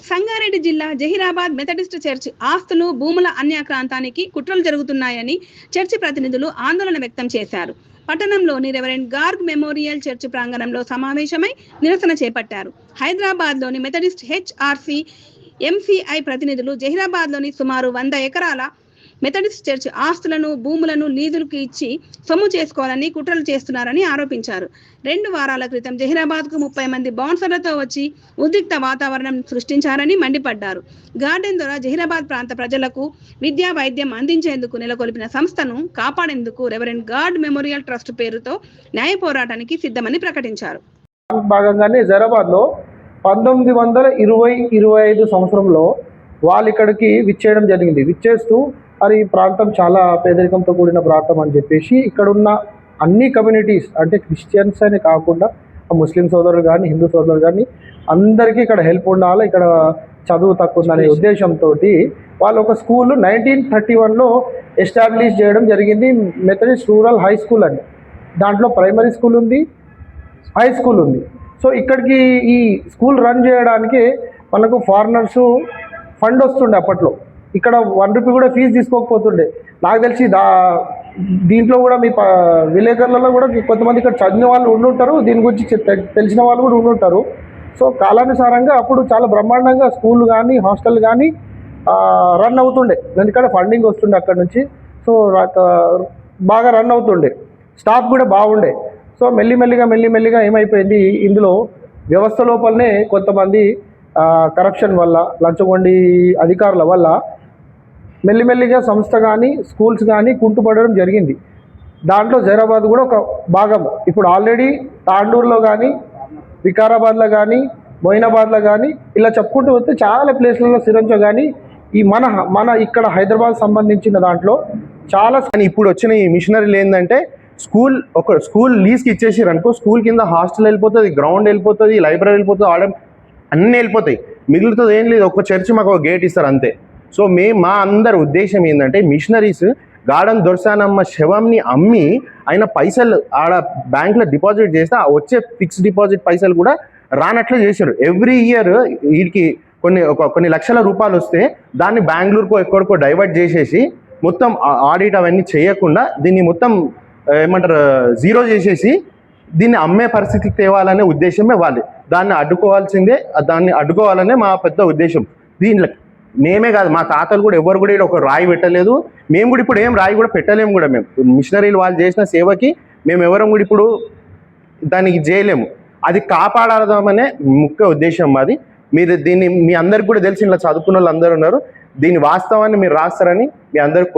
సంగారెడ్డి జిల్లా Zaheerabad Methodist church ఆస్తులు భూముల అన్యాక్రాంతానికి కుట్రలు జరుగుతున్నాయని చర్చి ప్రతినిధులు ఆందోళన వ్యక్తం చేశారు. పట్టణంలోని రెవరెండ్ గార్గ్ మెమోరియల్ చర్చి ప్రాంగణంలో సమావేశమై నిరసన చేపట్టారు. హైదరాబాద్లోని మెథడిస్ట్ హెచ్ఆర్సి ఎంసీఐ ప్రతినిధులు జహీరాబాద్లోని సుమారు 100 ఎకరాల మెథడిస్ట్ చర్చ్ ఆస్తులను భూములను లీజులకు ఇచ్చి సొమ్ము చేసుకోవాలని కుట్రలు చేస్తున్నారని ఆరోపించారు. 2 వారాల క్రితం జహీరాబాద్కు 30 మంది బౌన్సర్లతో వచ్చి ఉద్రిక్త వాతావరణం సృష్టించారని మండిపడ్డారు. గార్డెన్ ద్వారా జహీరాబాద్ ప్రాంత ప్రజలకు విద్యా వైద్యం అందించేందుకు నెలకొల్పిన సంస్థను కాపాడేందుకు రెవరెండ్ గార్డ్ మెమోరియల్ ట్రస్ట్ పేరుతో న్యాయ పోరాటానికి సిద్ధమని ప్రకటించారు. భాగంగానే జహీరాబాద్లో 1920-25 సంవత్సరంలో వాళ్ళు ఇక్కడికి విచ్చేయడం జరిగింది. విచ్చేస్తూ మరి ఈ ప్రాంతం చాలా పేదరికంతో కూడిన ప్రాంతం అని చెప్పేసి ఇక్కడున్న అన్ని కమ్యూనిటీస్ అంటే క్రిస్టియన్స్ అని కాకుండా ముస్లిం సోదరులు కానీ హిందూ సోదరులు కానీ అందరికీ ఇక్కడ హెల్ప్ ఉండాలి, ఇక్కడ చదువు తక్కువ ఉందనే ఉద్దేశంతో వాళ్ళు ఒక స్కూల్ 1931లో ఎస్టాబ్లిష్ చేయడం జరిగింది. మెథడిస్ట్ రూరల్ హై స్కూల్ అని. దాంట్లో ప్రైమరీ స్కూల్ ఉంది, హై స్కూల్ ఉంది. సో ఇక్కడికి ఈ స్కూల్ రన్ చేయడానికి మనకు ఫారినర్సు ఫండ్ వస్తుండే. అప్పట్లో ఇక్కడ 1 రూపీ కూడా ఫీజు తీసుకోకపోతుండే. నాకు తెలిసి దీంట్లో కూడా మీ విలేకరులలో కూడా కొంతమంది ఇక్కడ చదివిన వాళ్ళు ఉండుంటారు, దీని గురించి తెలిసిన వాళ్ళు కూడా ఉండుంటారు. సో కాలానుసారంగా అప్పుడు చాలా బ్రహ్మాండంగా స్కూల్ కానీ హాస్టల్ కానీ రన్ అవుతుండే, ఎందుకంటే ఫండింగ్ వస్తుండే అక్కడ నుంచి. సో బాగా రన్ అవుతుండే, స్టాఫ్ కూడా బాగుండే. సో మెల్లిమెల్లిగా ఏమైపోయింది, ఇందులో వ్యవస్థ లోపలనే కొంతమంది కరప్షన్ వల్ల, లంచగొండి అధికారుల వల్ల మెల్లిమెల్లిగా సంస్థ కానీ స్కూల్స్ కానీ కుంటుపడడం జరిగింది. దాంట్లో జహీరాబాద్ కూడా ఒక భాగం. ఇప్పుడు ఆల్రెడీ తాండూరులో కానీ వికారాబాద్లో కానీ మొయినాబాద్లో కానీ ఇలా చెప్పుకుంటూ వస్తే చాలా ప్లేస్లలో సిరంచో కానీ ఈ మన ఇక్కడ హైదరాబాద్ సంబంధించిన దాంట్లో చాలా. కానీ ఇప్పుడు వచ్చిన ఈ మిషనరీలు ఏంటంటే ఒక స్కూల్ లీజ్కి ఇచ్చేసారు అనుకో, స్కూల్ కింద హాస్టల్ వెళ్ళిపోతుంది, గ్రౌండ్ వెళ్ళిపోతుంది, లైబ్రరీ వెళ్ళిపోతుంది, అన్నీ వెళ్ళిపోతాయి, మిగులుతుంది ఏం లేదు. ఒక చర్చి మాకు ఒక గేట్ ఇస్తారు అంతే. సో మా అందరి ఉద్దేశం ఏంటంటే మిషనరీస్ గార్డెన్ దొరసానమ్మ శవంని అమ్మి ఆయన పైసలు ఆడ బ్యాంక్లో డిపాజిట్ చేస్తే ఆ వచ్చే ఫిక్స్డ్ డిపాజిట్ పైసలు కూడా రానట్లు చేశారు. ఎవ్రీ ఇయర్ వీడికి కొన్ని లక్షల రూపాయలు వస్తే దాన్ని బెంగళూరుకో ఎక్కడికో డైవర్ట్ చేసేసి మొత్తం ఆడిట్ అవన్నీ చేయకుండా దీన్ని మొత్తం ఏమంటారు జీరో చేసేసి దీన్ని అమ్మే పరిస్థితికి తేవాలనే ఉద్దేశమే వాళ్ళు. దాన్ని అడ్డుకోవాలనే మా పెద్ద ఉద్దేశం. దీనిలో మేమే కాదు, మా తాతలు కూడా ఎవరు కూడా ఒక రాయి పెట్టలేదు. మేము కూడా ఇప్పుడు ఏం రాయి కూడా పెట్టలేము కూడా. మేము మిషనరీలు వాళ్ళు చేసిన సేవకి మేము ఎవరం కూడా ఇప్పుడు దానికి చేయలేము. అది కాపాడదామనే ముఖ్య ఉద్దేశం మాది. మీరు దీన్ని మీ అందరికి కూడా తెలిసి ఇలా చదువుకున్న వాళ్ళు అందరూ ఉన్నారు, దీని వాస్తవాన్ని మీరు రాస్తారని మీ అందరికి